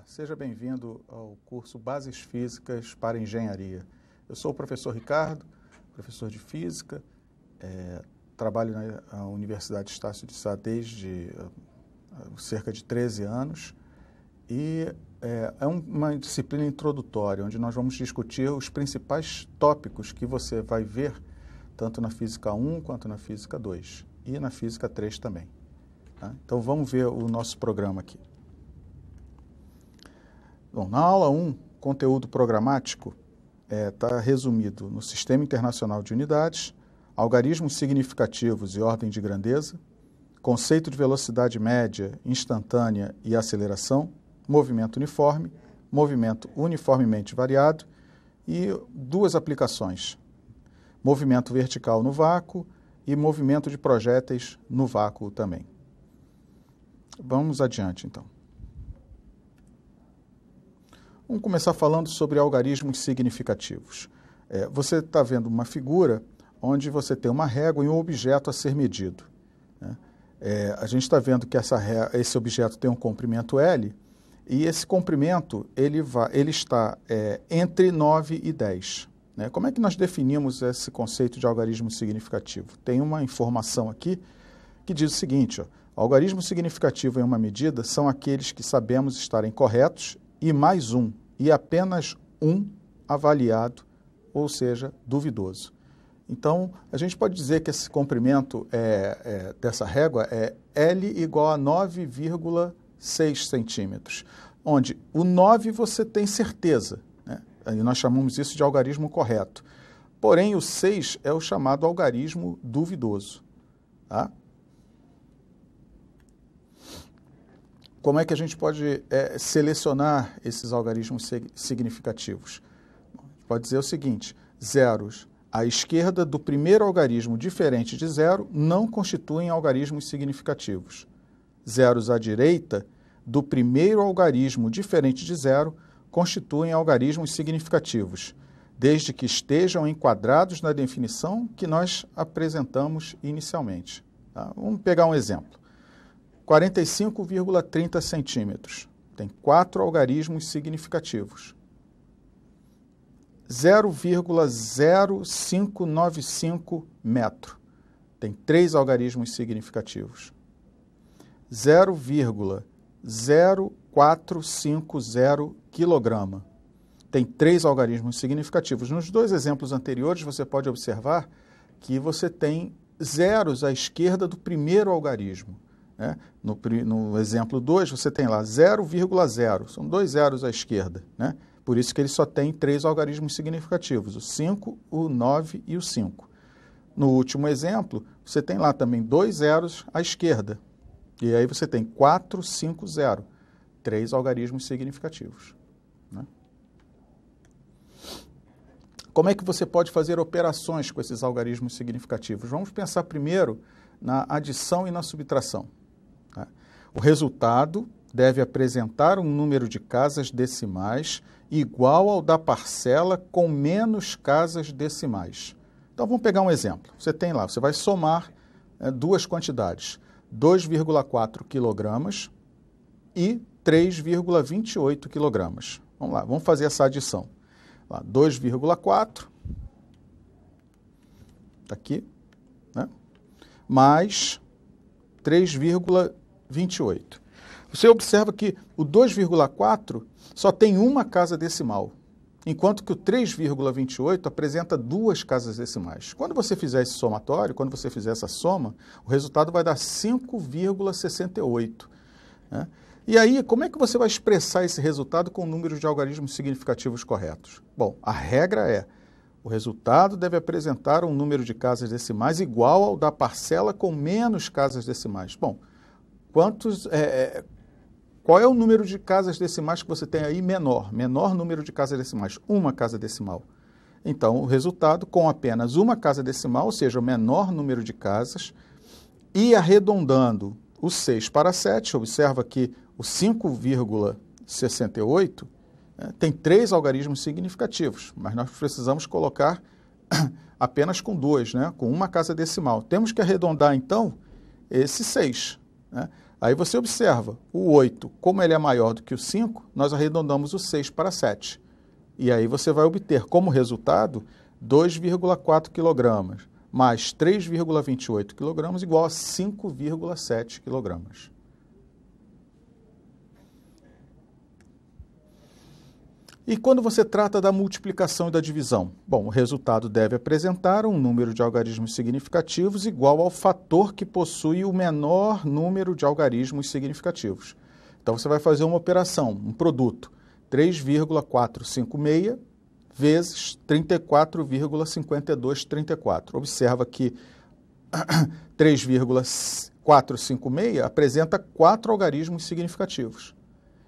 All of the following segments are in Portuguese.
seja bem-vindo ao curso Bases Físicas para Engenharia. Eu sou o professor Ricardo, professor de Física, trabalho na Universidade Estácio de Sá desde cerca de 13 anos e é uma disciplina introdutória, onde nós vamos discutir os principais tópicos que você vai ver tanto na Física 1 quanto na Física 2 e na Física 3 também. Tá? Então vamos ver o nosso programa aqui. Bom, na aula 1, conteúdo programático está resumido no Sistema Internacional de Unidades, algarismos significativos e ordem de grandeza, conceito de velocidade média, instantânea e aceleração, movimento uniforme, movimento uniformemente variado e duas aplicações, movimento vertical no vácuo e movimento de projéteis no vácuo também. Vamos adiante, então. Vamos começar falando sobre algarismos significativos. Você está vendo uma figura onde você tem uma régua e um objeto a ser medido. A gente está vendo que esse objeto tem um comprimento L e esse comprimento ele está entre 9 e 10. Como é que nós definimos esse conceito de algarismo significativo? Tem uma informação aqui que diz o seguinte: algarismo significativo em uma medida são aqueles que sabemos estarem corretos e mais um, e apenas um avaliado, ou seja, duvidoso. Então, a gente pode dizer que esse comprimento dessa régua é L igual a 9,6 centímetros, onde o 9 você tem certeza, e nós chamamos isso de algarismo correto. Porém, o 6 é o chamado algarismo duvidoso. Tá? Como é que a gente pode selecionar esses algarismos significativos? A gente pode dizer o seguinte: zeros à esquerda do primeiro algarismo diferente de zero não constituem algarismos significativos. Zeros à direita do primeiro algarismo diferente de zero constituem algarismos significativos, desde que estejam enquadrados na definição que nós apresentamos inicialmente. Tá? Vamos pegar um exemplo. 45,30 centímetros. Tem 4 algarismos significativos. 0,0595 metro. Tem 3 algarismos significativos. 0,0450 quilograma. Tem 3 algarismos significativos. Nos dois exemplos anteriores, você pode observar que você tem zeros à esquerda do primeiro algarismo. No exemplo 2, você tem lá 0,0, são 2 zeros à esquerda. Por isso que ele só tem 3 algarismos significativos, o 5, o 9 e o 5. No último exemplo, você tem lá também 2 zeros à esquerda. E aí você tem 4, 5, 0. 3 algarismos significativos. Como é que você pode fazer operações com esses algarismos significativos? Vamos pensar primeiro na adição e na subtração. O resultado deve apresentar um número de casas decimais igual ao da parcela com menos casas decimais. Então, vamos pegar um exemplo. Você tem lá, você vai somar duas quantidades, 2,4 quilogramas e 3,28 quilogramas. Vamos lá, vamos fazer essa adição. 2,4, está aqui, mais 3,28. Você observa que o 2,4 só tem uma casa decimal, enquanto que o 3,28 apresenta 2 casas decimais. Quando você fizer esse somatório, quando você fizer essa soma, o resultado vai dar 5,68. E aí, como é que você vai expressar esse resultado com números de algarismos significativos corretos? Bom, a regra é: o resultado deve apresentar um número de casas decimais igual ao da parcela com menos casas decimais. Bom, qual é o número de casas decimais que você tem aí menor? Menor número de casas decimais, uma casa decimal. Então, o resultado com apenas uma casa decimal, ou seja, o menor número de casas, e arredondando o 6 para 7, observa que o 5,68 tem 3 algarismos significativos, mas nós precisamos colocar apenas com 2, com uma casa decimal. Temos que arredondar, então, esse 6. Aí você observa, o 8, como ele é maior do que o 5, nós arredondamos o 6 para 7. E aí você vai obter como resultado 2,4 kg mais 3,28 kg igual a 5,7 kg. E quando você trata da multiplicação e da divisão? Bom, o resultado deve apresentar um número de algarismos significativos igual ao fator que possui o menor número de algarismos significativos. Então você vai fazer uma operação, um produto, 3,456 vezes 34,5234. Observa que 3,456 apresenta 4 algarismos significativos.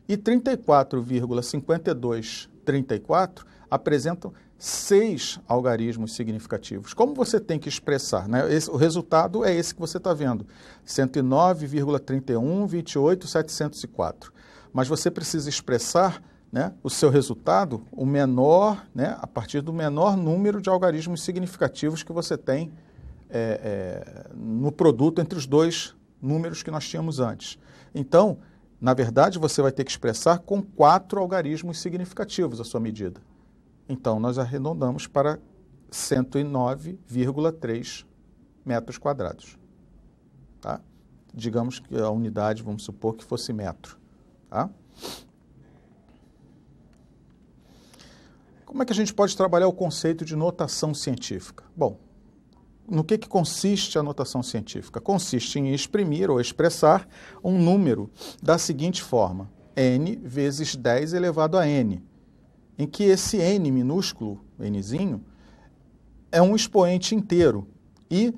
E 34,5234 apresentam 6 algarismos significativos. Como você tem que expressar, né? O resultado é esse que você está vendo, 109,3128,704. Mas você precisa expressar, né, o seu resultado, o menor, né, a partir do menor número de algarismos significativos que você tem no produto entre os dois números que nós tínhamos antes. Então, na verdade, você vai ter que expressar com 4 algarismos significativos a sua medida. Então, nós arredondamos para 109,3 metros quadrados. Tá? Digamos que a unidade, vamos supor que fosse metro. Tá? Como é que a gente pode trabalhar o conceito de notação científica? Bom, no que consiste a notação científica? Consiste em exprimir ou expressar um número da seguinte forma: n vezes 10 elevado a n, em que esse n minúsculo, nzinho, é um expoente inteiro e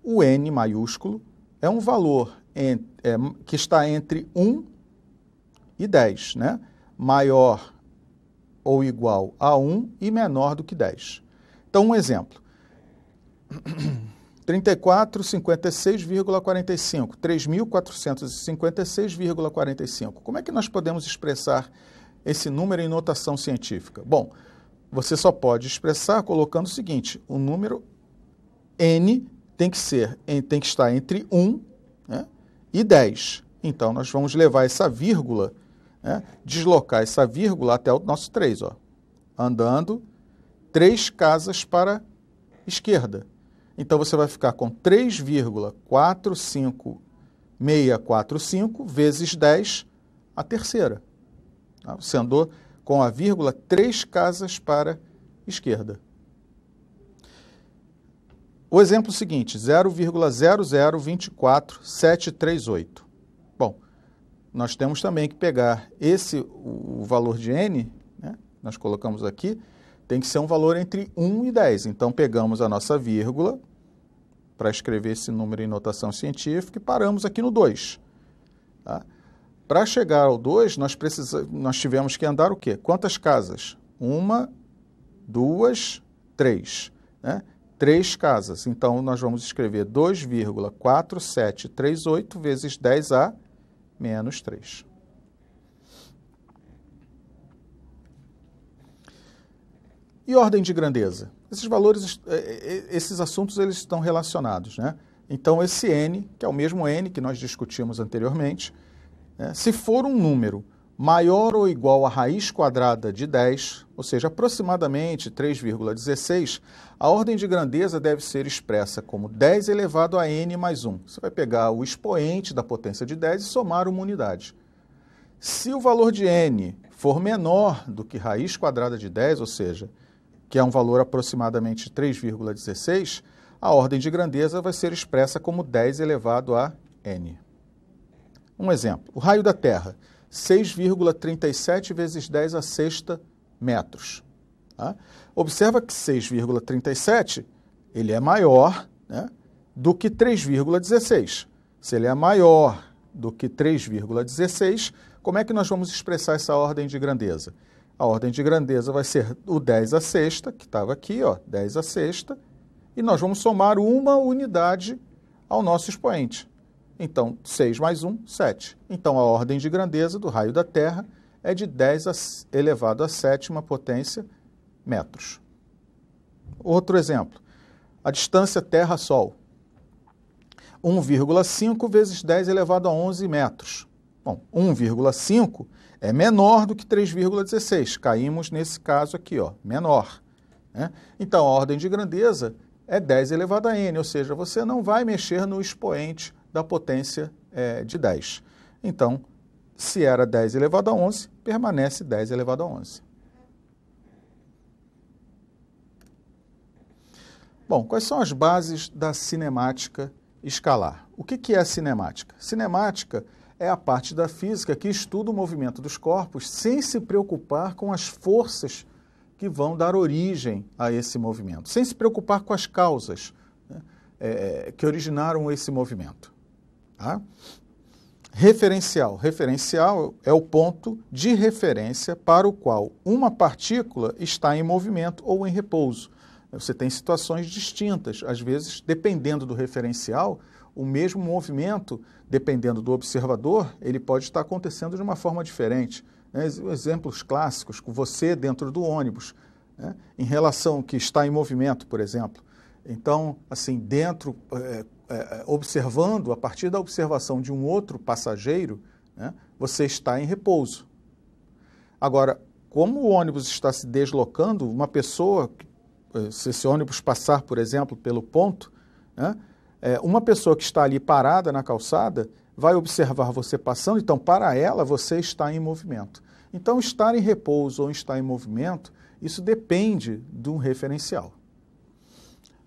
o n maiúsculo é um valor que está entre 1 e 10, né? Maior ou igual a 1 e menor do que 10. Então, um exemplo. 3456,45, 3.456,45. Como é que nós podemos expressar esse número em notação científica? Bom, você só pode expressar colocando o seguinte: o número n tem que estar entre 1, né, e 10. Então, nós vamos levar essa vírgula, né, deslocar essa vírgula até o nosso 3, ó, andando 3 casas para a esquerda. Então, você vai ficar com 3,45645 vezes 10 a terceira. Tá? Você andou com a vírgula 3 casas para a esquerda. O exemplo seguinte, 0,0024738. Bom, nós temos também que pegar o valor de n, né, nós colocamos aqui, tem que ser um valor entre 1 e 10. Então, pegamos a nossa vírgula para escrever esse número em notação científica e paramos aqui no 2. Tá? Para chegar ao 2, nós tivemos que andar o quê? Quantas casas? 1, 2, 3. Né? 3 casas. Então, nós vamos escrever 2,4738 vezes 10 a menos 3. E ordem de grandeza? Esses valores, esses assuntos, eles estão relacionados, né? Então, esse n, que é o mesmo n que nós discutimos anteriormente, né, se for um número maior ou igual à raiz quadrada de 10, ou seja, aproximadamente 3,16, a ordem de grandeza deve ser expressa como 10 elevado a n mais 1. Você vai pegar o expoente da potência de 10 e somar uma unidade. Se o valor de n for menor do que raiz quadrada de 10, ou seja, que é um valor aproximadamente 3,16, a ordem de grandeza vai ser expressa como 10 elevado a n. Um exemplo, o raio da Terra, 6,37 vezes 10 a sexta metros. Tá? Observa que 6,37 ele é maior, né, do que 3,16. Se ele é maior do que 3,16, como é que nós vamos expressar essa ordem de grandeza? A ordem de grandeza vai ser o 10 a sexta, que estava aqui, ó, 10 a sexta, e nós vamos somar uma unidade ao nosso expoente. Então, 6 mais 1, 7. Então, a ordem de grandeza do raio da Terra é de 10 elevado à sétima potência metros. Outro exemplo, a distância Terra-Sol. 1,5 vezes 10 elevado a 11 metros. Bom, 1,5 é menor do que 3,16. Caímos nesse caso aqui, ó, menor. Né? Então, a ordem de grandeza é 10 elevado a n, ou seja, você não vai mexer no expoente da potência de 10. Então, se era 10 elevado a 11, permanece 10 elevado a 11. Bom, quais são as bases da cinemática escalar? O que é a cinemática? Cinemática é a parte da física que estuda o movimento dos corpos sem se preocupar com as forças que vão dar origem a esse movimento, sem se preocupar com as causas, né, que originaram esse movimento. Tá? Referencial. Referencial é o ponto de referência para o qual uma partícula está em movimento ou em repouso. Você tem situações distintas, às vezes, dependendo do referencial, o mesmo movimento, dependendo do observador, ele pode estar acontecendo de uma forma diferente. Né? Exemplos clássicos, com você dentro do ônibus, né? Em relação que está em movimento, por exemplo. Então, assim, dentro, observando, a partir da observação de um outro passageiro, né, você está em repouso. Agora, como o ônibus está se deslocando, uma pessoa, se esse ônibus passar, por exemplo, pelo ponto, né, uma pessoa que está ali parada na calçada vai observar você passando, então, para ela, você está em movimento. Então, estar em repouso ou estar em movimento, isso depende de um referencial.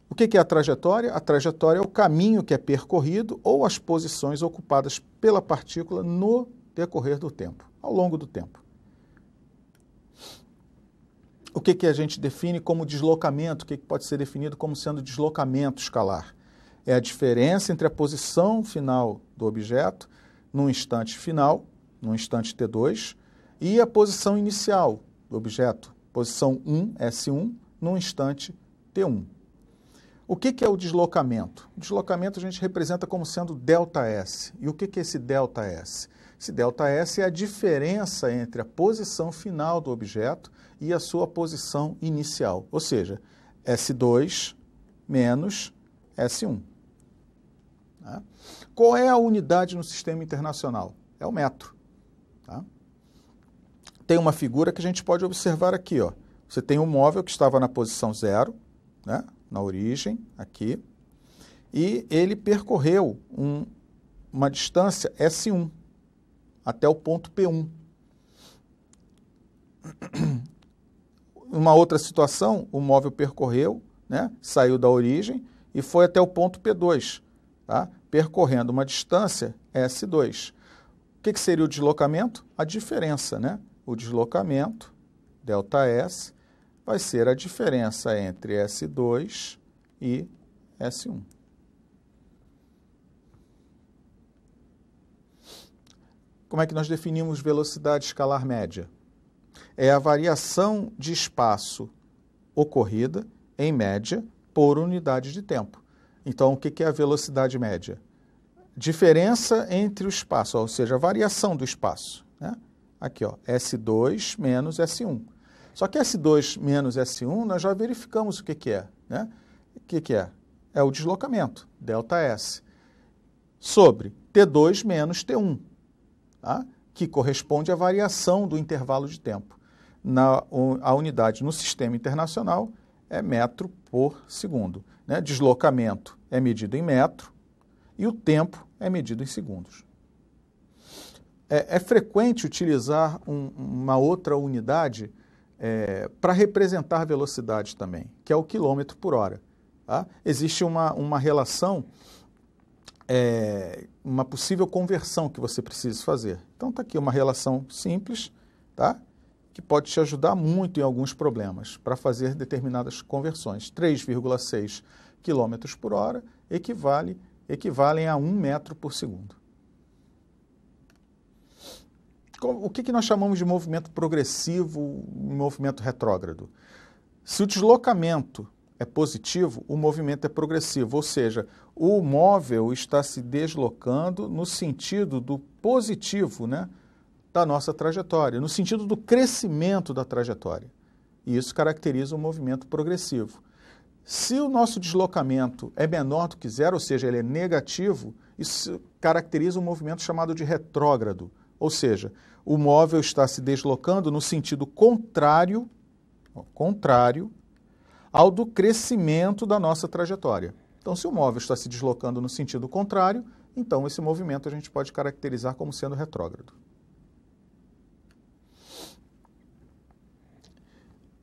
O que é a trajetória? A trajetória é o caminho que é percorrido ou as posições ocupadas pela partícula no decorrer do tempo, ao longo do tempo. O que a gente define como deslocamento? O que pode ser definido como sendo deslocamento escalar? É a diferença entre a posição final do objeto no instante final, no instante t2, e a posição inicial do objeto, posição 1, S1, no instante t1. O que é o deslocamento? O deslocamento a gente representa como sendo ΔS. E o que é esse ΔS? Esse ΔS é a diferença entre a posição final do objeto e a sua posição inicial, ou seja, S2 menos S1. Tá? Qual é a unidade no sistema internacional? É o metro. Tá? Tem uma figura que a gente pode observar aqui. Ó. Você tem um móvel que estava na posição 0, né? Na origem, aqui, e ele percorreu uma distância S1 até o ponto P1. Uma outra situação, o móvel percorreu, né, saiu da origem e foi até o ponto P2, tá, percorrendo uma distância S2. O que seria o deslocamento? A diferença, né? O deslocamento, ΔS, vai ser a diferença entre S2 e S1. Como é que nós definimos velocidade escalar média? É a variação de espaço ocorrida, em média, por unidade de tempo. Então, o que é a velocidade média? Diferença entre o espaço, ou seja, a variação do espaço. Né? Aqui, ó, S2 menos S1. Só que S2 menos S1, nós já verificamos o que é. Né? O que é? É o deslocamento, ΔS, sobre T2 menos T1, tá? Que corresponde à variação do intervalo de tempo. A unidade no sistema internacional é metro por segundo. Né? Deslocamento é medido em metro e o tempo é medido em segundos. É frequente utilizar uma outra unidade para representar velocidade também, que é o quilômetro por hora. Tá? Existe uma relação, uma possível conversão que você precisa fazer. Então está aqui uma relação simples, tá? Que pode te ajudar muito em alguns problemas para fazer determinadas conversões. 3,6 km por hora equivalem a 1 metro por segundo. O que nós chamamos de movimento progressivo e movimento retrógrado? Se o deslocamento é positivo, o movimento é progressivo, ou seja, o móvel está se deslocando no sentido do positivo, né, da nossa trajetória, no sentido do crescimento da trajetória. E isso caracteriza o movimento progressivo. Se o nosso deslocamento é menor do que zero, ou seja, ele é negativo, isso caracteriza um movimento chamado de retrógrado, ou seja, o móvel está se deslocando no sentido contrário ao do crescimento da nossa trajetória. Então, se o móvel está se deslocando no sentido contrário, então esse movimento a gente pode caracterizar como sendo retrógrado.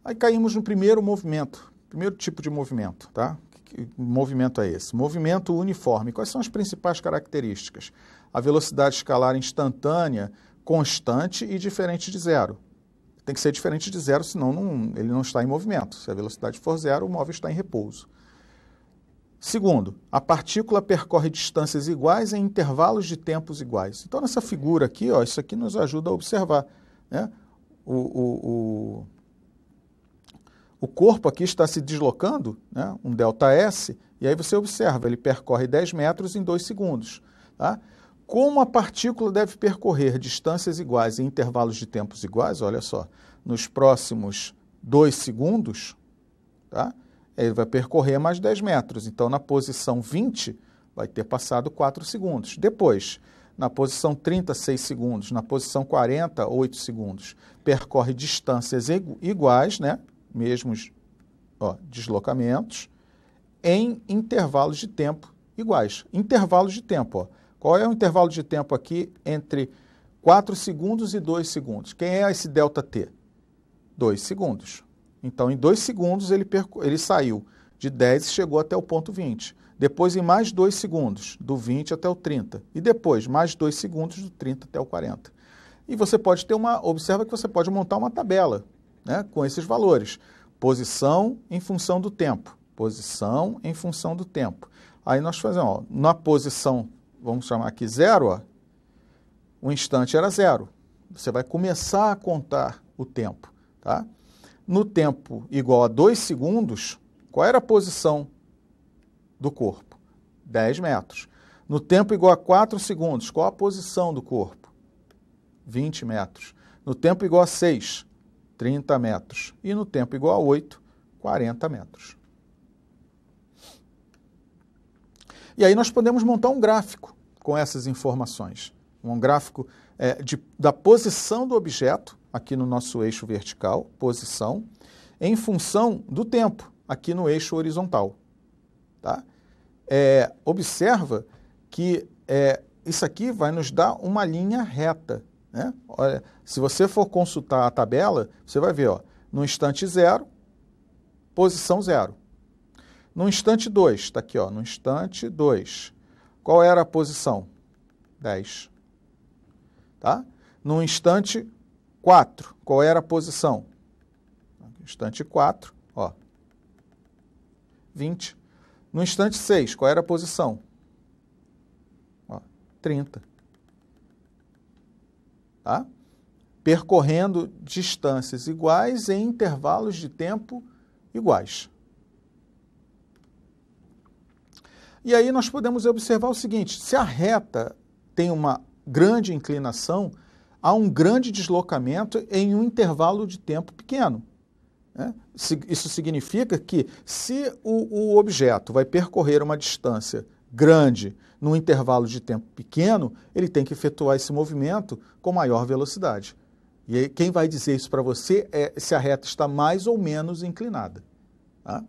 Aí caímos no primeiro movimento, primeiro tipo de movimento, tá? Que movimento é esse? Movimento uniforme. Quais são as principais características? A velocidade escalar instantânea, constante e diferente de zero. Tem que ser diferente de zero, senão ele não está em movimento. Se a velocidade for zero, o móvel está em repouso. Segundo, a partícula percorre distâncias iguais em intervalos de tempos iguais. Então, nessa figura aqui, ó, isso aqui nos ajuda a observar, né? O corpo aqui está se deslocando, né? Um ΔS, e aí você observa, ele percorre 10 metros em 2 segundos. Tá? Como a partícula deve percorrer distâncias iguais em intervalos de tempos iguais, olha só, nos próximos 2 segundos, tá? Ele vai percorrer mais 10 metros. Então, na posição 20, vai ter passado 4 segundos. Depois, na posição 30, 6 segundos. Na posição 40, 8 segundos. Percorre distâncias iguais, né? Mesmos deslocamentos, em intervalos de tempo iguais. Intervalos de tempo, ó. Qual é o intervalo de tempo aqui entre 4 segundos e 2 segundos? Quem é esse ΔT? 2 segundos. Então, em 2 segundos, ele saiu de 10 e chegou até o ponto 20. Depois, em mais 2 segundos, do 20 até o 30. E depois, mais 2 segundos, do 30 até o 40. E você pode ter observa que você pode montar uma tabela, né, com esses valores. Posição em função do tempo. Posição em função do tempo. Aí nós fazemos, na posição, vamos chamar aqui 0, o instante era 0. Você vai começar a contar o tempo, tá? No tempo igual a 2 segundos, qual era a posição do corpo? 10 metros. No tempo igual a 4 segundos, qual a posição do corpo? 20 metros. No tempo igual a 6, 30 metros. E no tempo igual a 8, 40 metros. E aí nós podemos montar um gráfico com essas informações. Um gráfico da posição do objeto, aqui no nosso eixo vertical, posição, em função do tempo, aqui no eixo horizontal. Tá? Observa que isso aqui vai nos dar uma linha reta. Né? Olha, se você for consultar a tabela, você vai ver, no instante 0, posição 0. No instante 2, está aqui, no instante 2, qual era a posição? 10. Tá? No instante 4, qual era a posição? Instante 4, 20. No instante 6, qual era a posição? 30. Tá? Percorrendo distâncias iguais em intervalos de tempo iguais. E aí nós podemos observar o seguinte, se a reta tem uma grande inclinação, há um grande deslocamento em um intervalo de tempo pequeno. Né? Isso significa que se o objeto vai percorrer uma distância grande num intervalo de tempo pequeno, ele tem que efetuar esse movimento com maior velocidade. E aí, quem vai dizer isso para você é se a reta está mais ou menos inclinada. Tá?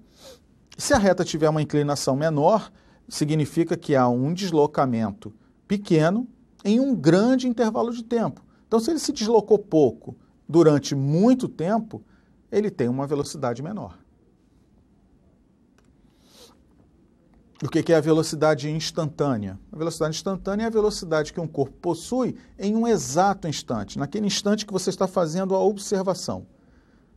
Se a reta tiver uma inclinação menor, significa que há um deslocamento pequeno em um grande intervalo de tempo. Então, se ele se deslocou pouco durante muito tempo, ele tem uma velocidade menor. O que é a velocidade instantânea? A velocidade instantânea é a velocidade que um corpo possui em um exato instante, naquele instante que você está fazendo a observação.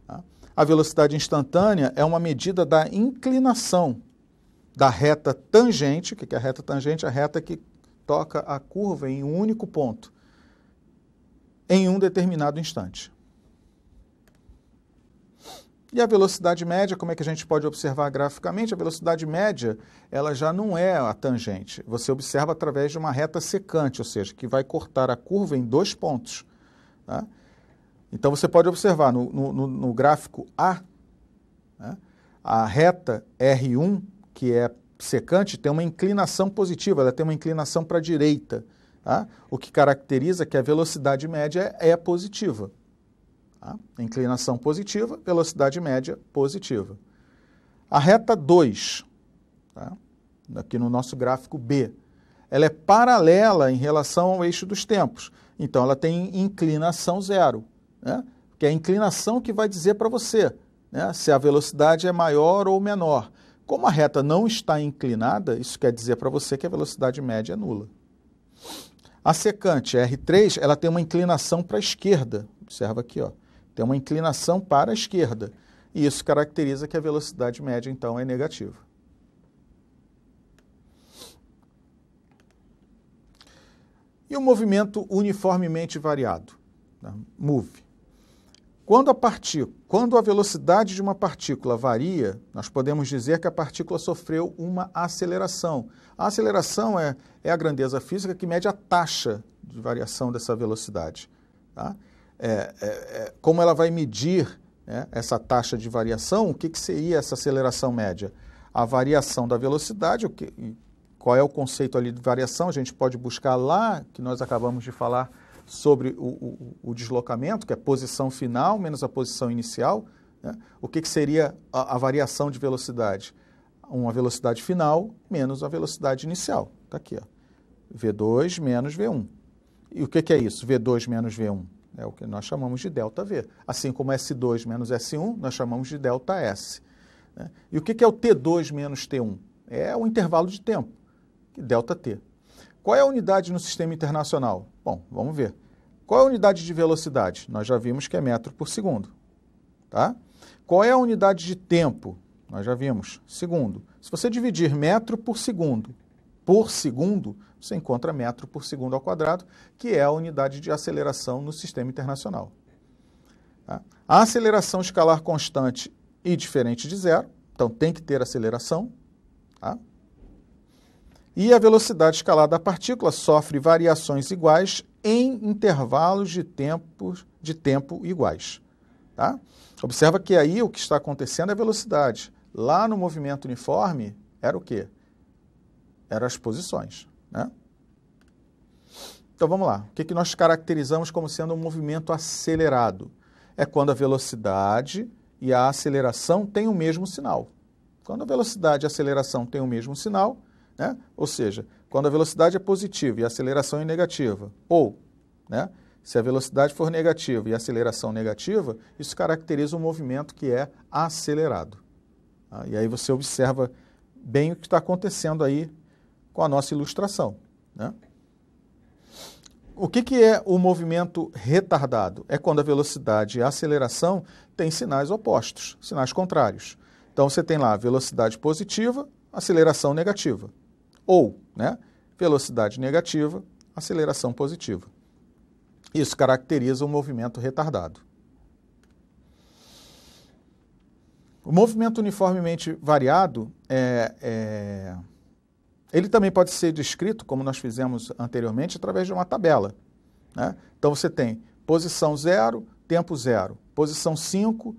Tá? A velocidade instantânea é uma medida da inclinação da reta tangente. O que é a reta tangente? A reta que toca a curva em um único ponto, em um determinado instante. E a velocidade média, como é que a gente pode observar graficamente? A velocidade média, ela já não é a tangente. Você observa através de uma reta secante, ou seja, que vai cortar a curva em 2 pontos. Tá? Então, você pode observar no gráfico A, né, A reta R1, que é secante, tem uma inclinação positiva, ela tem uma inclinação para a direita, tá? O que caracteriza que a velocidade média é positiva. Tá? Inclinação positiva, velocidade média positiva. A reta 2, tá? Aqui no nosso gráfico B, ela é paralela em relação ao eixo dos tempos. Então, ela tem inclinação zero, né? Que é a inclinação que vai dizer para você, né, se a velocidade é maior ou menor. Como a reta não está inclinada, isso quer dizer para você que a velocidade média é nula. A secante R3, ela tem uma inclinação para a esquerda. Observa aqui, ó. Tem uma inclinação para a esquerda. E isso caracteriza que a velocidade média, então, é negativa. E o movimento uniformemente variado, né? MUV. Quando a velocidade de uma partícula varia, nós podemos dizer que a partícula sofreu uma aceleração. A aceleração é a grandeza física que mede a taxa de variação dessa velocidade. Tá? Como ela vai medir, né, essa taxa de variação, o que seria essa aceleração média? A variação da velocidade, qual é o conceito ali de variação? A gente pode buscar lá, que nós acabamos de falar, sobre o deslocamento, que é a posição final menos a posição inicial, né? O que seria a variação de velocidade? Uma velocidade final menos a velocidade inicial. Está aqui, ó. V2 menos V1. E o que é isso? V2 menos V1 é o que nós chamamos de ΔV. Assim como S2 menos S1, nós chamamos de ΔS. Né? E o que é o T2 menos T1? É o intervalo de tempo, ΔT. Qual é a unidade no sistema internacional? Bom, vamos ver. Qual é a unidade de velocidade? Nós já vimos que é metro por segundo. Tá? Qual é a unidade de tempo? Nós já vimos, segundo. Se você dividir metro por segundo, você encontra metro por segundo ao quadrado, que é a unidade de aceleração no sistema internacional. Tá? A aceleração escalar constante e diferente de zero, então tem que ter aceleração. Tá? E a velocidade escalar da partícula sofre variações iguais em intervalos de tempo iguais. Tá? Observa que aí o que está acontecendo é a velocidade. Lá no movimento uniforme era o quê? Eram as posições. Né? Então vamos lá. O que nós caracterizamos como sendo um movimento acelerado? É quando a velocidade e a aceleração têm o mesmo sinal. Quando a velocidade e a aceleração têm o mesmo sinal, né? Ou seja, quando a velocidade é positiva e a aceleração é negativa, ou, né, se a velocidade for negativa e a aceleração negativa, isso caracteriza um movimento que é acelerado. Tá? E aí você observa bem o que está acontecendo aí com a nossa ilustração. Né? O que é o movimento retardado? É quando a velocidade e a aceleração têm sinais opostos, sinais contrários. Então você tem lá velocidade positiva, aceleração negativa. Ou, né, velocidade negativa, aceleração positiva. Isso caracteriza o movimento retardado. O movimento uniformemente variado, ele também pode ser descrito, como nós fizemos anteriormente, através de uma tabela. Né? Então você tem posição 0, tempo 0, posição 5,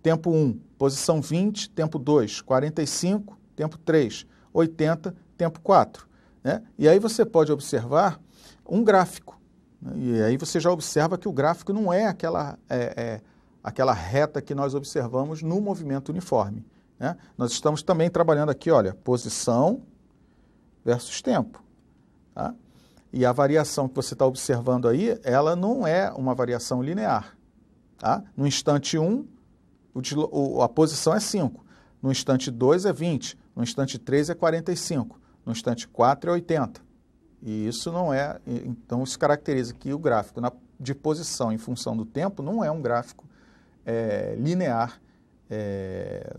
tempo 1, posição 20, tempo 2, 45, tempo 3, 80, tempo 4. Né? E aí você pode observar um gráfico. Né? E aí você já observa que o gráfico não é aquela reta que nós observamos no movimento uniforme. Né? Nós estamos também trabalhando aqui, olha, posição versus tempo. Tá? E a variação que você está observando aí, ela não é uma variação linear. Tá? No instante 1, a posição é 5. No instante 2 é 20. No instante 3 é 45. No instante 4 é 80. E isso não é... Então, isso caracteriza que o gráfico de posição em função do tempo não é um gráfico linear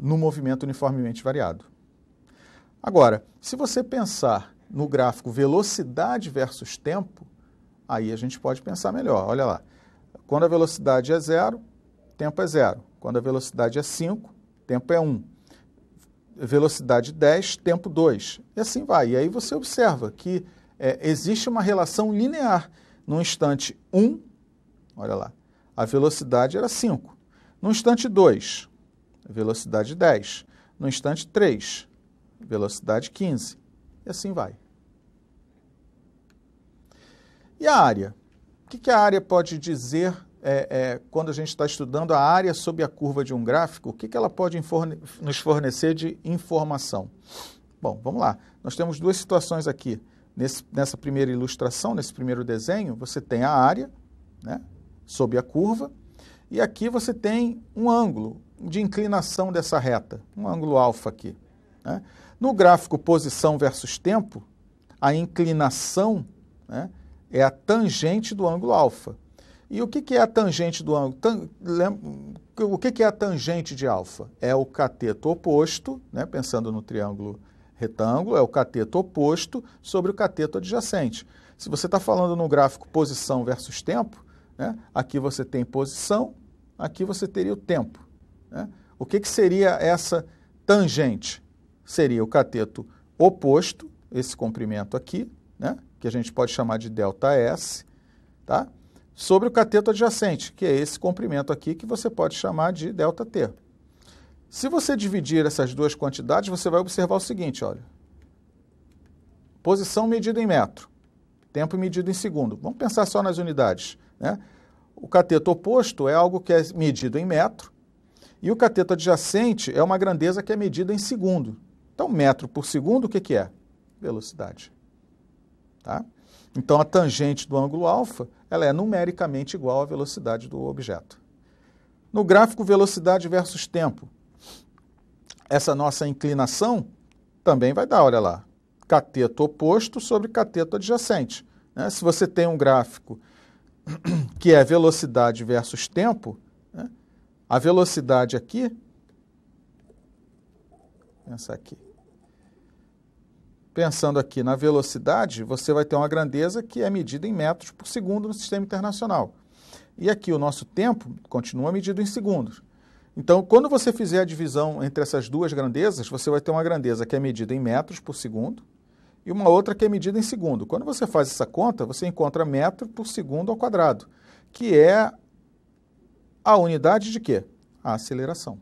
no movimento uniformemente variado. Agora, se você pensar no gráfico velocidade versus tempo, aí a gente pode pensar melhor. Olha lá. Quando a velocidade é 0, tempo é 0. Quando a velocidade é 5, tempo é 1. Velocidade 10, tempo 2. E assim vai. E aí você observa que existe uma relação linear. No instante 1, olha lá, a velocidade era 5. No instante 2, a velocidade 10. no instante 3, velocidade 15, e assim vai. E a área? O que a área pode dizer quando a gente está estudando a área sob a curva de um gráfico? O que ela pode nos fornecer de informação? Bom, vamos lá. Nós temos duas situações aqui. Nessa primeira ilustração, nesse primeiro desenho, você tem a área, né, sob a curva, e aqui você tem um ângulo de inclinação dessa reta, um ângulo alfa aqui, né? No gráfico posição versus tempo, a inclinação, né, é a tangente do ângulo alfa. E o que é a tangente do ângulo? O que é a tangente de alfa? É o cateto oposto, né, pensando no triângulo retângulo, é o cateto oposto sobre o cateto adjacente. Se você está falando no gráfico posição versus tempo, né, aqui você tem posição, aqui você teria o tempo, né? O que seria essa tangente? Seria o cateto oposto, esse comprimento aqui, né, que a gente pode chamar de ΔS, tá? Sobre o cateto adjacente, que é esse comprimento aqui que você pode chamar de ΔT. Se você dividir essas duas quantidades, você vai observar o seguinte, olha. Posição medida em metro, tempo medido em segundo. Vamos pensar só nas unidades, né? O cateto oposto é algo que é medido em metro e o cateto adjacente é uma grandeza que é medida em segundo. Então, metro por segundo, o que é? Velocidade. Tá? Então, a tangente do ângulo alfa, ela é numericamente igual à velocidade do objeto. No gráfico velocidade versus tempo, essa nossa inclinação também vai dar, olha lá, cateto oposto sobre cateto adjacente, né? Se você tem um gráfico que é velocidade versus tempo, né, a velocidade aqui, pensando aqui na velocidade, você vai ter uma grandeza que é medida em metros por segundo no sistema internacional. E aqui o nosso tempo continua medido em segundos. Então, quando você fizer a divisão entre essas duas grandezas, você vai ter uma grandeza que é medida em metros por segundo e uma outra que é medida em segundo. Quando você faz essa conta, você encontra metro por segundo ao quadrado, que é a unidade de quê? A aceleração.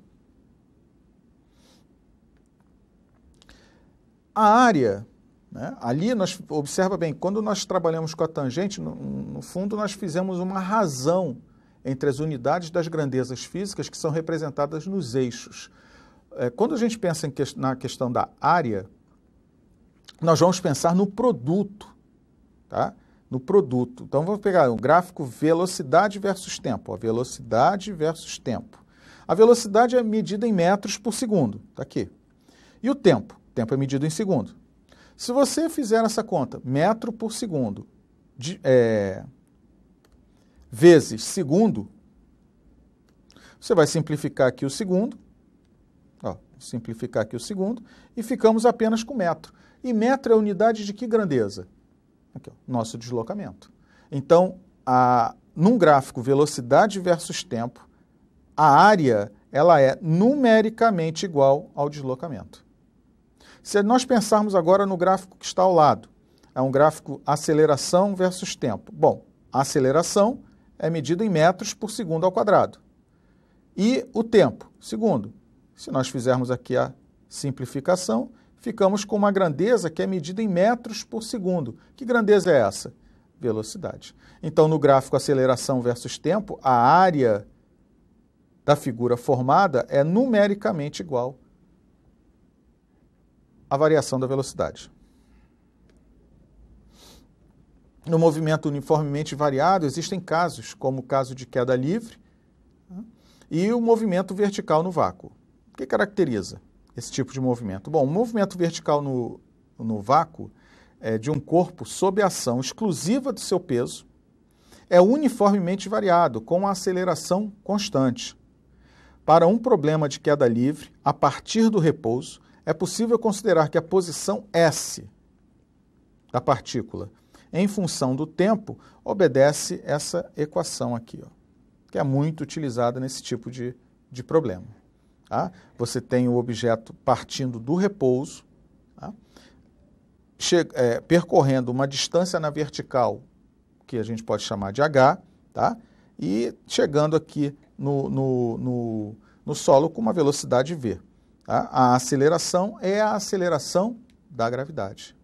A área, né, ali, observa bem, quando nós trabalhamos com a tangente, no fundo nós fizemos uma razão entre as unidades das grandezas físicas que são representadas nos eixos. Quando a gente pensa na questão da área, nós vamos pensar no produto, tá? No produto. Então, vamos pegar um gráfico velocidade versus tempo. Ó, velocidade versus tempo. A velocidade é medida em metros por segundo, está aqui. E o tempo? O tempo é medido em segundo. Se você fizer essa conta, metro por segundo, vezes segundo, você vai simplificar aqui o segundo, ó, simplificar aqui o segundo, e ficamos apenas com metro. E metro é a unidade de que grandeza? Aqui, ó, nosso deslocamento. Então, num gráfico velocidade versus tempo, a área ela é numericamente igual ao deslocamento. Se nós pensarmos agora no gráfico que está ao lado, é um gráfico aceleração versus tempo. Bom, a aceleração é medida em metros por segundo ao quadrado. E o tempo, segundo. Se nós fizermos aqui a simplificação, ficamos com uma grandeza que é medida em metros por segundo. Que grandeza é essa? Velocidade. Então, no gráfico aceleração versus tempo, a área da figura formada é numericamente igual à variação da velocidade. No movimento uniformemente variado, existem casos, como o caso de queda livre, né, e o movimento vertical no vácuo. O que caracteriza esse tipo de movimento? Bom, o movimento vertical no vácuo é de um corpo sob ação exclusiva do seu peso, é uniformemente variado, com uma aceleração constante. Para um problema de queda livre, a partir do repouso, é possível considerar que a posição S da partícula, em função do tempo, obedece essa equação aqui, ó, que é muito utilizada nesse tipo de problema. Tá? Você tem o objeto partindo do repouso, tá? Percorrendo uma distância na vertical, que a gente pode chamar de h, tá? E chegando aqui no solo com uma velocidade v. Tá? A aceleração é a aceleração da gravidade.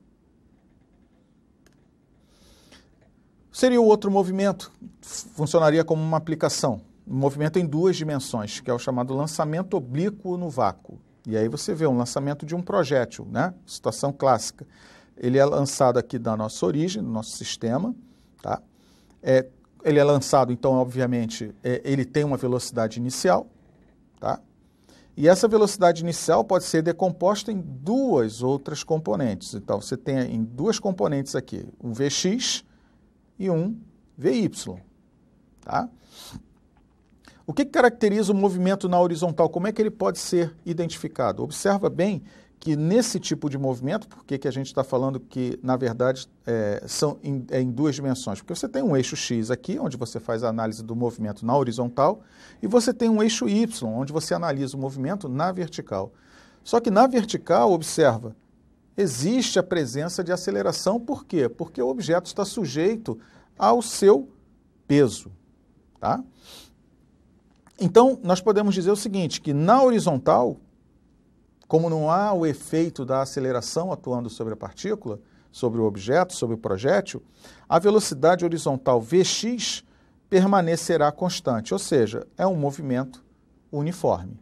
Seria o outro movimento, funcionaria como uma aplicação, um movimento em duas dimensões, que é o chamado lançamento oblíquo no vácuo. E aí você vê um lançamento de um projétil, né? Situação clássica. Ele é lançado aqui da nossa origem, do nosso sistema, tá? Ele é lançado, então, obviamente, ele tem uma velocidade inicial, tá? E essa velocidade inicial pode ser decomposta em duas outras componentes. Então, você tem em duas componentes aqui, um Vx e um Vy, tá? O que caracteriza o movimento na horizontal? Como é que ele pode ser identificado? Observa bem que nesse tipo de movimento, por que a gente está falando que, na verdade, são em duas dimensões? Porque você tem um eixo X aqui, onde você faz a análise do movimento na horizontal, e você tem um eixo Y, onde você analisa o movimento na vertical. Só que na vertical, observa, existe a presença de aceleração. Por quê? Porque o objeto está sujeito ao seu peso, tá? Então, nós podemos dizer o seguinte, que na horizontal, como não há o efeito da aceleração atuando sobre a partícula, sobre o objeto, sobre o projétil, a velocidade horizontal Vx permanecerá constante, ou seja, é um movimento uniforme.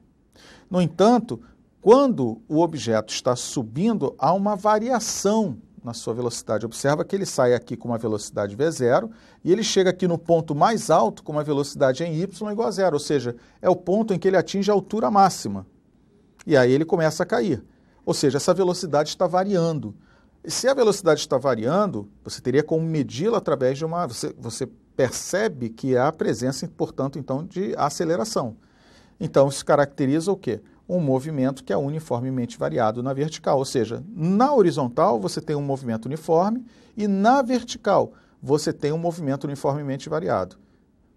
No entanto, quando o objeto está subindo, há uma variação na sua velocidade. Observa que ele sai aqui com uma velocidade V0 e ele chega aqui no ponto mais alto com uma velocidade em Y igual a zero, ou seja, é o ponto em que ele atinge a altura máxima. E aí ele começa a cair. Ou seja, essa velocidade está variando. E se a velocidade está variando, você teria como medi-la através de uma... Você percebe que há a presença, portanto, então, de aceleração. Então, isso caracteriza o quê? Um movimento que é uniformemente variado na vertical. Ou seja, na horizontal você tem um movimento uniforme e na vertical você tem um movimento uniformemente variado.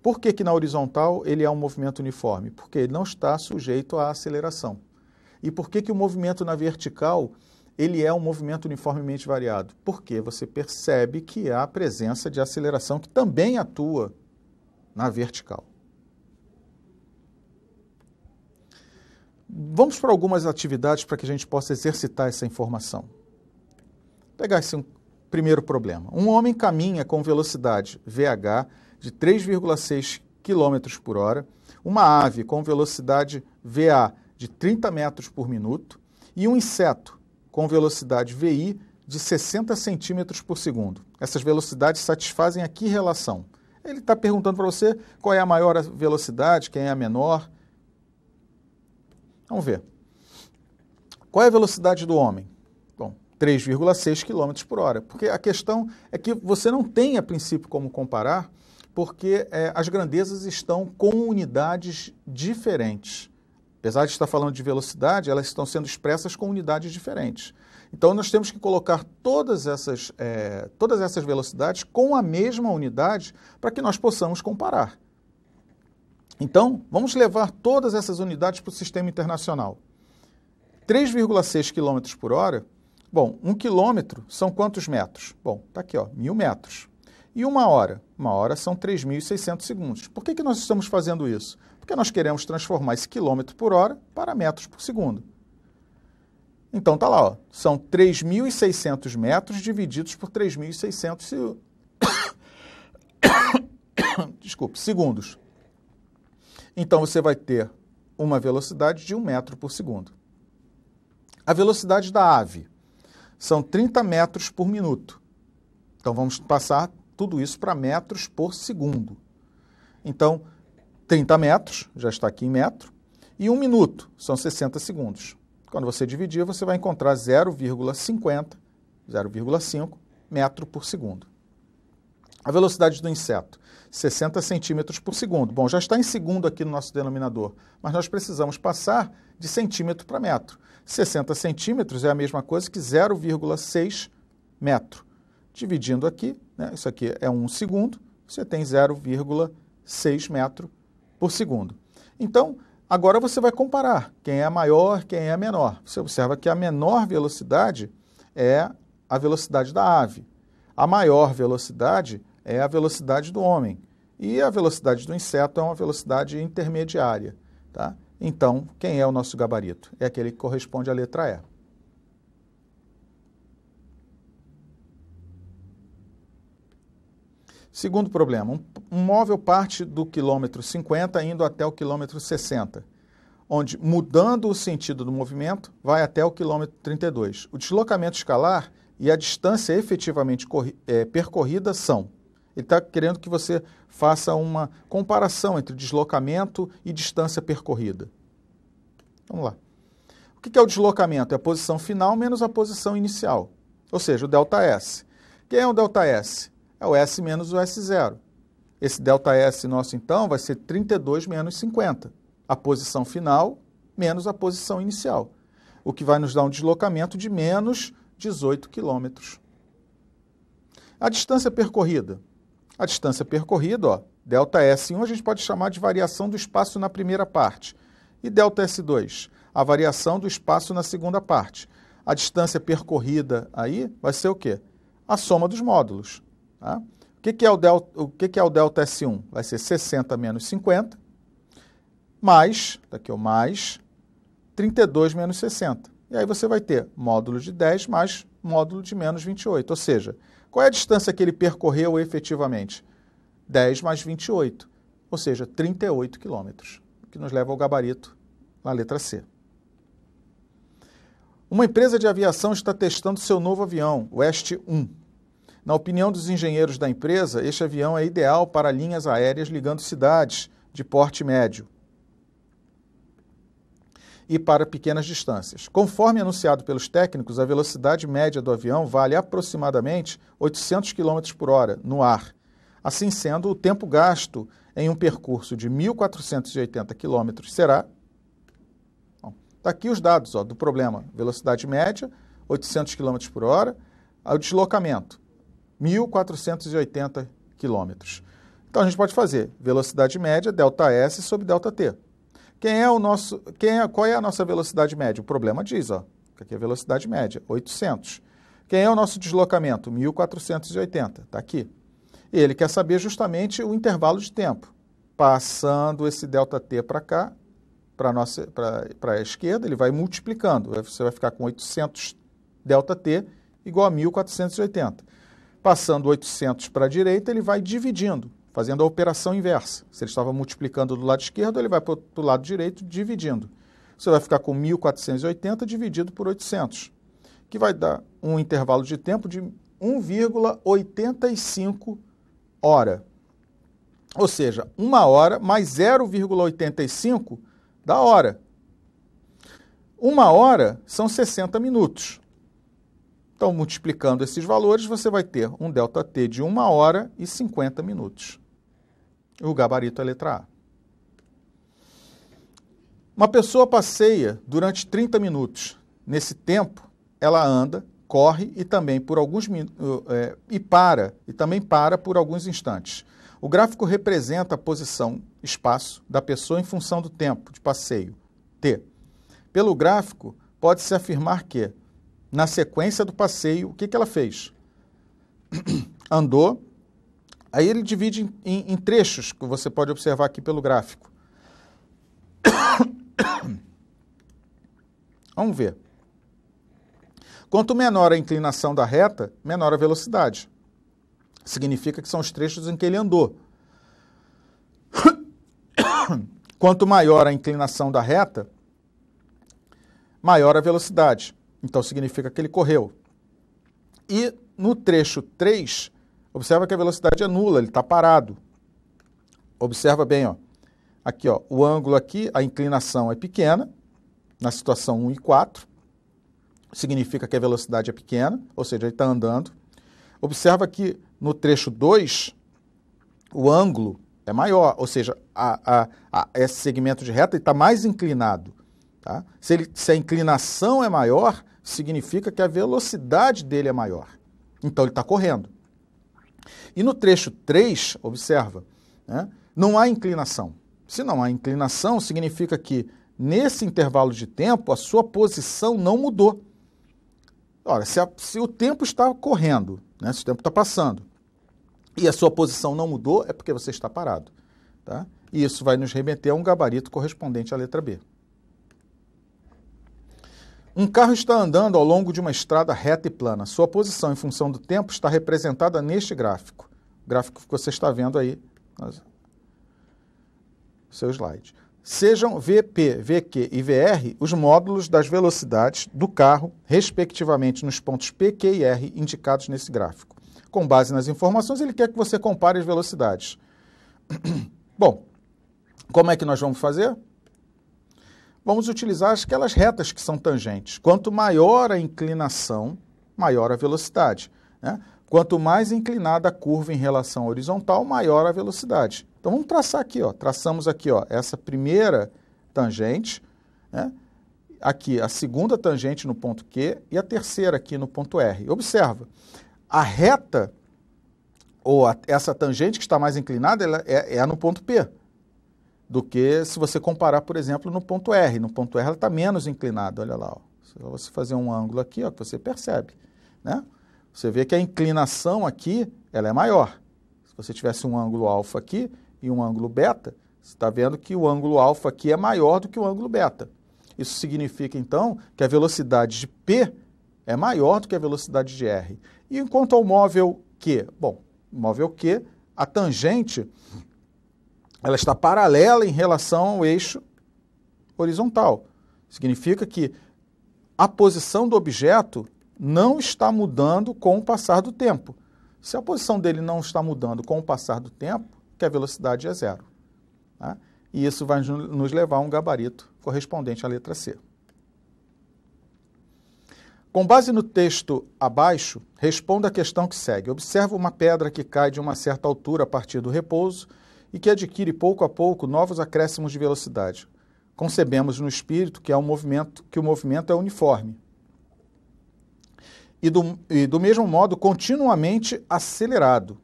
Por que na horizontal ele é um movimento uniforme? Porque ele não está sujeito à aceleração. E por que o movimento na vertical ele é um movimento uniformemente variado? Porque você percebe que há a presença de aceleração que também atua na vertical. Vamos para algumas atividades para que a gente possa exercitar essa informação. Vou pegar esse primeiro problema. Um homem caminha com velocidade VH de 3,6 km por hora, uma ave com velocidade VA de 30 metros por minuto e um inseto com velocidade VI de 60 centímetros por segundo. Essas velocidades satisfazem a que relação? Ele está perguntando para você qual é a maior velocidade, quem é a menor. Vamos ver. Qual é a velocidade do homem? Bom, 3,6 km por hora. Porque a questão é que você não tem, a princípio, como comparar, porque as grandezas estão com unidades diferentes. Apesar de estar falando de velocidade, elas estão sendo expressas com unidades diferentes. Então, nós temos que colocar todas essas velocidades com a mesma unidade para que nós possamos comparar. Então, vamos levar todas essas unidades para o sistema internacional. 3,6 km por hora, bom, 1 quilômetro são quantos metros? Bom, está aqui, 1.000 metros. E uma hora? Uma hora são 3.600 segundos. Por que nós estamos fazendo isso? Porque nós queremos transformar esse quilômetro por hora para metros por segundo. Então, está lá, são 3.600 metros divididos por 3.600 desculpe, segundos. Então, você vai ter uma velocidade de 1 metro por segundo. A velocidade da ave são 30 metros por minuto. Então, vamos passar tudo isso para metros por segundo. Então, 30 metros, já está aqui em metro, e 1 minuto, são 60 segundos. Quando você dividir, você vai encontrar 0,50, 0,5 metro por segundo. A velocidade do inseto, 60 centímetros por segundo. Bom, já está em segundo aqui no nosso denominador, mas nós precisamos passar de centímetro para metro. 60 centímetros é a mesma coisa que 0,6 metro. Dividindo aqui, né, isso aqui é 1 segundo, você tem 0,6 metro por segundo. Então, agora você vai comparar quem é a maior, quem é a menor. Você observa que a menor velocidade é a velocidade da ave. A maior velocidade é a velocidade do homem. E a velocidade do inseto é uma velocidade intermediária. Tá? Então, quem é o nosso gabarito? É aquele que corresponde à letra E. Segundo problema, um móvel parte do quilômetro 50 indo até o quilômetro 60, onde, mudando o sentido do movimento, vai até o quilômetro 32. O deslocamento escalar e a distância efetivamente percorrida são. Ele está querendo que você faça uma comparação entre deslocamento e distância percorrida. Vamos lá. O que é o deslocamento? É a posição final menos a posição inicial, ou seja, o ΔS. Quem é o ΔS? É o S menos o S0. Esse ΔS nosso, então, vai ser 32 menos 50. A posição final menos a posição inicial, o que vai nos dar um deslocamento de menos 18 quilômetros. A distância percorrida. A distância percorrida, ó, ΔS1 a gente pode chamar de variação do espaço na primeira parte. E ΔS2, a variação do espaço na segunda parte. A distância percorrida aí vai ser o quê? A soma dos módulos. Tá? O que é o ΔS1? Vai ser 60 menos 50, mais, daqui o mais, 32 menos 60. E aí você vai ter módulo de 10 mais módulo de menos 28. Ou seja, qual é a distância que ele percorreu efetivamente? 10 mais 28, ou seja, 38 quilômetros, que nos leva ao gabarito na letra C. Uma empresa de aviação está testando seu novo avião, o EST-1. Na opinião dos engenheiros da empresa, este avião é ideal para linhas aéreas ligando cidades de porte médio e para pequenas distâncias. Conforme anunciado pelos técnicos, a velocidade média do avião vale aproximadamente 800 km por hora no ar. Assim sendo, o tempo gasto em um percurso de 1.480 km será... Está aqui os dados do problema. Velocidade média, 800 km por hora. O deslocamento, 1.480 km. Então, a gente pode fazer velocidade média, ΔS sobre ΔT. Qual é a nossa velocidade média? O problema diz, que aqui é a velocidade média, 800. Quem é o nosso deslocamento? 1.480, está aqui. E ele quer saber justamente o intervalo de tempo. Passando esse ΔT para cá, para a esquerda, ele vai multiplicando. Você vai ficar com 800 ΔT igual a 1.480. Passando 800 para a direita, ele vai dividindo, fazendo a operação inversa. Se ele estava multiplicando do lado esquerdo, ele vai para o lado direito dividindo. Você vai ficar com 1.480 dividido por 800, que vai dar um intervalo de tempo de 1,85 hora. Ou seja, 1 hora mais 0,85 da hora. 1 hora são 60 minutos. Então, multiplicando esses valores, você vai ter um ΔT de 1 hora e 50 minutos. O gabarito é a letra A. Uma pessoa passeia durante 30 minutos. Nesse tempo, ela anda, corre e também por alguns também para por alguns instantes. O gráfico representa a posição, espaço da pessoa em função do tempo de passeio, T. Pelo gráfico, pode-se afirmar que, na sequência do passeio, o que ela fez? Andou, aí ele divide em trechos, que você pode observar aqui pelo gráfico. Vamos ver. Quanto menor a inclinação da reta, menor a velocidade. Significa que são os trechos em que ele andou. Quanto maior a inclinação da reta, maior a velocidade. Então, significa que ele correu. E no trecho 3, observa que a velocidade é nula, ele está parado. Observa bem, aqui, o ângulo aqui, a inclinação é pequena, na situação 1 e 4. Significa que a velocidade é pequena, ou seja, ele está andando. Observa que no trecho 2, o ângulo é maior, ou seja, esse segmento de reta está mais inclinado. Tá? Se a inclinação é maior, significa que a velocidade dele é maior. Então, ele está correndo. E no trecho 3, observa, né, não há inclinação. Se não há inclinação, significa que nesse intervalo de tempo, a sua posição não mudou. Ora, se o tempo está correndo, se o tempo está passando, e a sua posição não mudou, é porque você está parado. Tá? E isso vai nos remeter a um gabarito correspondente à letra B. Um carro está andando ao longo de uma estrada reta e plana. Sua posição em função do tempo está representada neste gráfico. O gráfico que você está vendo aí no seu slide. Sejam VP, VQ e VR os módulos das velocidades do carro, respectivamente nos pontos P, Q e R indicados nesse gráfico. Com base nas informações, ele quer que você compare as velocidades. Bom, como é que nós vamos fazer? Vamos utilizar aquelas retas que são tangentes. Quanto maior a inclinação, maior a velocidade, né? Quanto mais inclinada a curva em relação à horizontal, maior a velocidade. Então vamos traçar aqui, ó. Traçamos aqui, ó, essa primeira tangente, né? Aqui a segunda tangente no ponto Q e a terceira aqui no ponto R. Observa, a reta, ou essa tangente que está mais inclinada, ela é no ponto P, do que se você comparar, por exemplo, no ponto R. No ponto R ela está menos inclinada, olha lá. Ó. Se você fazer um ângulo aqui, ó, que você percebe, né? Você vê que a inclinação aqui ela é maior. Se você tivesse um ângulo alfa aqui e um ângulo beta, você está vendo que o ângulo alfa aqui é maior do que o ângulo beta. Isso significa, então, que a velocidade de P é maior do que a velocidade de R. E enquanto ao móvel Q? Bom, o móvel Q, a tangente ela está paralela em relação ao eixo horizontal. Significa que a posição do objeto não está mudando com o passar do tempo. Se a posição dele não está mudando com o passar do tempo, que a velocidade é zero. Tá? E isso vai nos levar a um gabarito correspondente à letra C. Com base no texto abaixo, responda a questão que segue. Observa uma pedra que cai de uma certa altura a partir do repouso e que adquire pouco a pouco novos acréscimos de velocidade. Concebemos no espírito que o movimento é uniforme. E do mesmo modo, continuamente acelerado.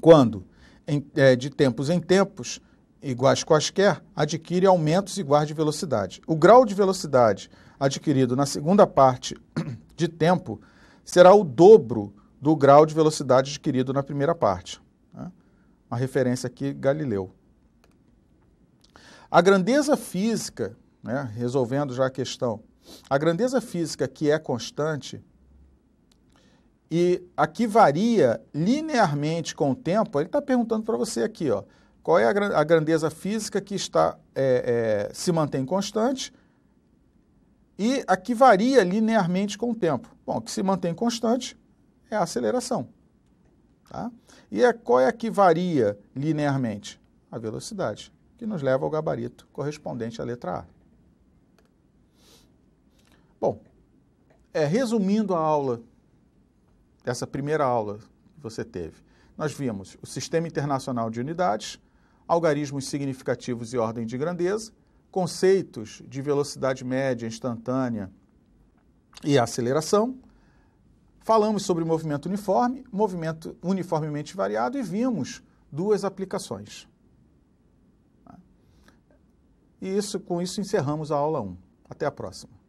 Quando, de tempos em tempos, iguais quaisquer, adquire aumentos iguais de velocidade. O grau de velocidade adquirido na segunda parte de tempo será o dobro do grau de velocidade adquirido na primeira parte. Né? Uma referência aqui, Galileu. A grandeza física, né, resolvendo já a questão, a grandeza física que é constante e a que varia linearmente com o tempo, ele está perguntando para você aqui, ó, qual é a grandeza física que se mantém constante e a que varia linearmente com o tempo. Bom, o que se mantém constante é a aceleração. Tá? E qual é a que varia linearmente? A velocidade, que nos leva ao gabarito correspondente à letra A. Bom, resumindo a aula, essa primeira aula que você teve, nós vimos o Sistema Internacional de Unidades, algarismos significativos e ordem de grandeza, conceitos de velocidade média instantânea e aceleração, falamos sobre movimento uniforme, movimento uniformemente variado e vimos duas aplicações. E com isso encerramos a aula 1. Até a próxima.